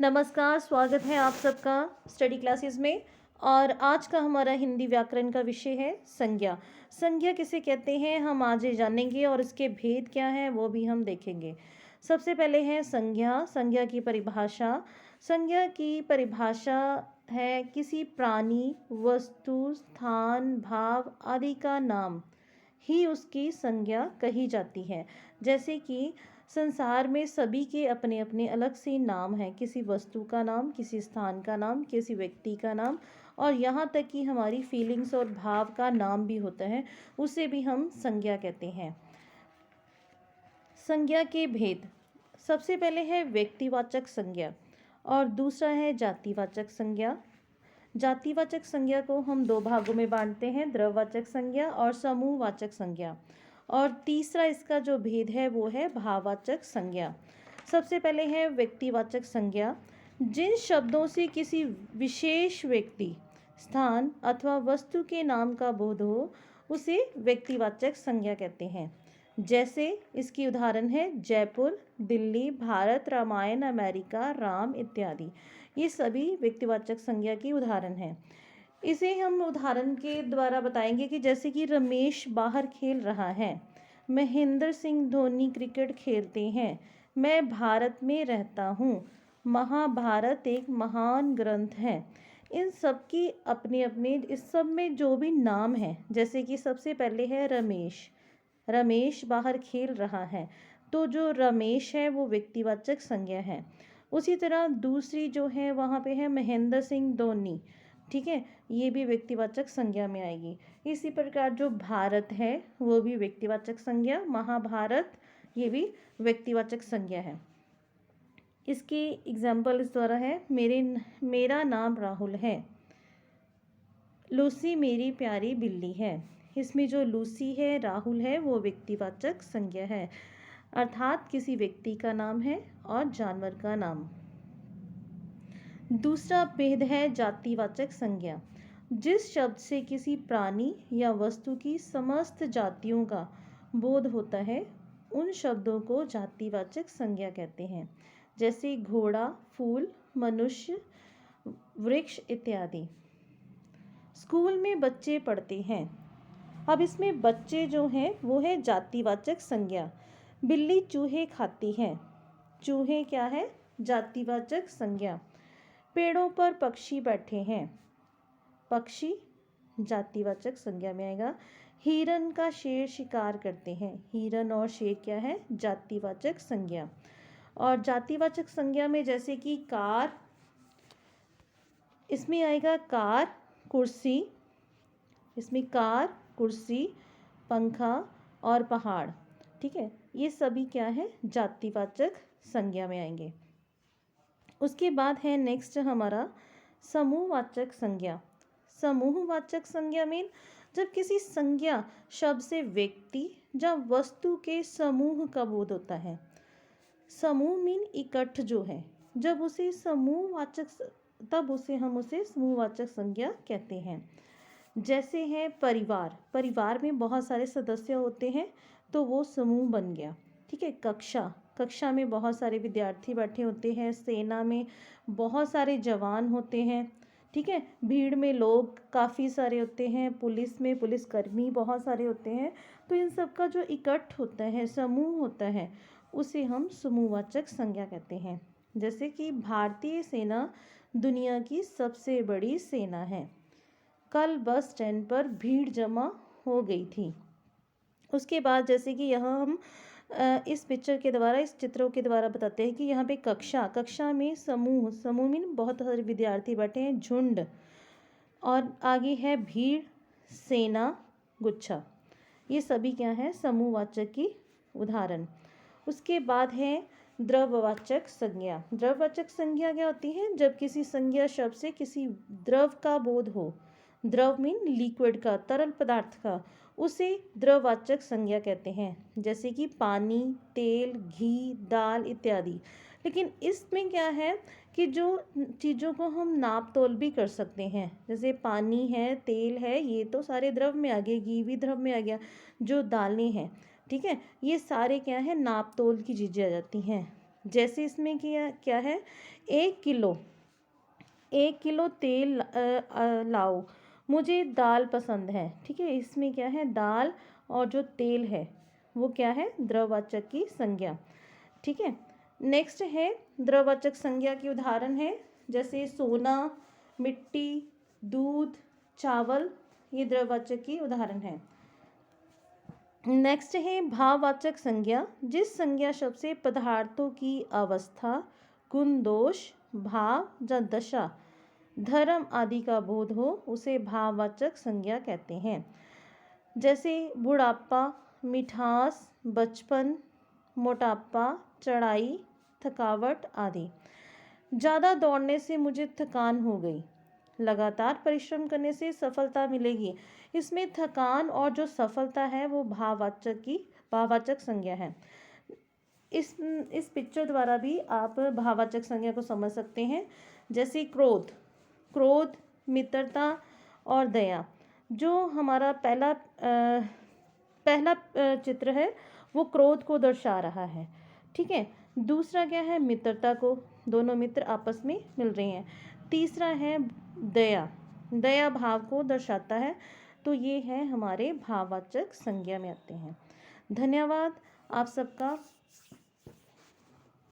नमस्कार, स्वागत है आप सबका स्टडी क्लासेस में। और आज का हमारा हिंदी व्याकरण का विषय है संज्ञा। संज्ञा किसे कहते हैं हम आज ये जानेंगे और इसके भेद क्या हैं वो भी हम देखेंगे। सबसे पहले है संज्ञा। संज्ञा की परिभाषा। संज्ञा की परिभाषा है किसी प्राणी, वस्तु, स्थान, भाव आदि का नाम ही उसकी संज्ञा कही जाती है। जैसे कि संसार में सभी के अपने अपने अलग से नाम हैं, किसी वस्तु का नाम, किसी स्थान का नाम, किसी व्यक्ति का नाम, और यहाँ तक कि हमारी फीलिंग्स और भाव का नाम भी होता है, उसे भी हम संज्ञा कहते हैं। संज्ञा के भेद। सबसे पहले है व्यक्तिवाचक संज्ञा और दूसरा है जातिवाचक संज्ञा। जातिवाचक संज्ञा को हम दो भागों में बांटते हैं, द्रववाचक संज्ञा और समूहवाचक संज्ञा। और तीसरा इसका जो भेद है वो है भाववाचक संज्ञा। सबसे पहले है व्यक्तिवाचक संज्ञा। जिन शब्दों से किसी विशेष व्यक्ति, स्थान अथवा वस्तु के नाम का बोध हो उसे व्यक्तिवाचक संज्ञा कहते हैं। जैसे इसकी उदाहरण है जयपुर, दिल्ली, भारत, रामायण, अमेरिका, राम इत्यादि। ये सभी व्यक्तिवाचक संज्ञा की उदाहरण हैं। इसे हम उदाहरण के द्वारा बताएंगे कि जैसे कि रमेश बाहर खेल रहा है, महेंद्र सिंह धोनी क्रिकेट खेलते हैं, मैं भारत में रहता हूँ, महाभारत एक महान ग्रंथ है। इन सब की अपने अपने, इस सब में जो भी नाम है, जैसे कि सबसे पहले है रमेश। रमेश बाहर खेल रहा है, तो जो रमेश है वो व्यक्तिवाचक संज्ञा है। उसी तरह दूसरी जो है वहाँ पे है महेंद्र सिंह धोनी, ठीक है, ये भी व्यक्तिवाचक संज्ञा में आएगी। इसी प्रकार जो भारत है वो भी व्यक्तिवाचक संज्ञा, महाभारत ये भी व्यक्तिवाचक संज्ञा है। इसकी एग्जाम्पल इस द्वारा है मेरा नाम राहुल है, लूसी मेरी प्यारी बिल्ली है। इसमें जो लूसी है, राहुल है, वो व्यक्तिवाचक संज्ञा है, अर्थात किसी व्यक्ति का नाम है और जानवर का नाम। दूसरा भेद है जातिवाचक संज्ञा। जिस शब्द से किसी प्राणी या वस्तु की समस्त जातियों का बोध होता है उन शब्दों को जातिवाचक संज्ञा कहते हैं। जैसे घोड़ा, फूल, मनुष्य, वृक्ष इत्यादि। स्कूल में बच्चे पढ़ते हैं। अब इसमें बच्चे जो हैं वो है जातिवाचक संज्ञा। बिल्ली चूहे खाती है, चूहे क्या है, जातिवाचक संज्ञा। पेड़ों पर पक्षी बैठे हैं, पक्षी जातिवाचक संज्ञा में आएगा। हिरन का शेर शिकार करते हैं, हिरन और शेर क्या है, जातिवाचक संज्ञा। और जातिवाचक संज्ञा में जैसे कि कार, इसमें आएगा कार, कुर्सी, इसमें कार, कुर्सी, पंखा और पहाड़, ठीक है, ये सभी क्या है, जातिवाचक संज्ञा में आएंगे। उसके बाद है नेक्स्ट हमारा समूहवाचक संज्ञा। समूहवाचक संज्ञा में जब किसी संज्ञा शब्द से व्यक्ति या वस्तु के समूह का बोध होता है। समूह मीन इकट्ठ जो है, जब उसे समूहवाचक, तब उसे हम उसे समूहवाचक संज्ञा कहते हैं। जैसे है परिवार, परिवार में बहुत सारे सदस्य होते हैं तो वो समूह बन गया, ठीक है। कक्षा, कक्षा में बहुत सारे विद्यार्थी बैठे होते हैं। सेना में बहुत सारे जवान होते हैं, ठीक है। भीड़ में लोग काफ़ी सारे होते हैं, पुलिस में पुलिसकर्मी बहुत सारे होते हैं। तो इन सब का जो इकट्ठ होता है, समूह होता है, उसे हम समूहवाचक संज्ञा कहते हैं। जैसे कि भारतीय सेना दुनिया की सबसे बड़ी सेना है, कल बस स्टैंड पर भीड़ जमा हो गई थी। उसके बाद जैसे कि यहाँ हम इस पिक्चर के द्वारा, इस चित्रों के द्वारा बताते हैं कि यहाँ पे कक्षा, कक्षा में समूह, समूह में बहुत सारे विद्यार्थी बैठे हैं, झुंड। और आगे है भीड़, सेना, गुच्छा, ये सभी क्या है, समूहवाचक की उदाहरण। उसके बाद है द्रववाचक संज्ञा। द्रववाचक संज्ञा क्या होती है, जब किसी संज्ञा शब्द से किसी द्रव का बोध हो, द्रव मीन लिक्विड का, तरल पदार्थ का, उसे द्रववाचक संज्ञा कहते हैं। जैसे कि पानी, तेल, घी, दाल इत्यादि। लेकिन इसमें क्या है कि जो चीज़ों को हम नाप तोल भी कर सकते हैं, जैसे पानी है, तेल है, ये तो सारे द्रव में आ गए, घी भी द्रव में आ गया, जो दालें हैं, ठीक है, ये सारे क्या है, नाप तोल की चीज़ें आ जाती हैं। जैसे इसमें क्या क्या है, 1 किलो, 1 किलो तेल लाओ, मुझे दाल पसंद है। ठीक है, इसमें क्या है, दाल और जो तेल है वो क्या है, द्रववाचक की संज्ञा। ठीक है, नेक्स्ट है द्रववाचक संज्ञा के उदाहरण है, जैसे सोना, मिट्टी, दूध, चावल, ये द्रववाचक की उदाहरण है। नेक्स्ट है भाववाचक संज्ञा, जिस संज्ञा शब्द से पदार्थों की अवस्था, गुण दोष, भाव या दशा, धर्म आदि का बोध हो, उसे भाववाचक संज्ञा कहते हैं। जैसे बुढ़ापा, मिठास, बचपन, मोटापा, चढ़ाई, थकावट आदि। ज़्यादा दौड़ने से मुझे थकान हो गई, लगातार परिश्रम करने से सफलता मिलेगी। इसमें थकान और जो सफलता है वो भाववाचक संज्ञा है। इस पिक्चर द्वारा भी आप भाववाचक संज्ञा को समझ सकते हैं। जैसे क्रोध, क्रोध, मित्रता और दया। जो हमारा पहला चित्र है वो क्रोध को दर्शा रहा है। ठीक है, दूसरा क्या है, मित्रता को, दोनों मित्र आपस में मिल रहे हैं। तीसरा है दया, दया भाव को दर्शाता है। तो ये है हमारे भाववाचक संज्ञा में आते हैं। धन्यवाद आप सबका।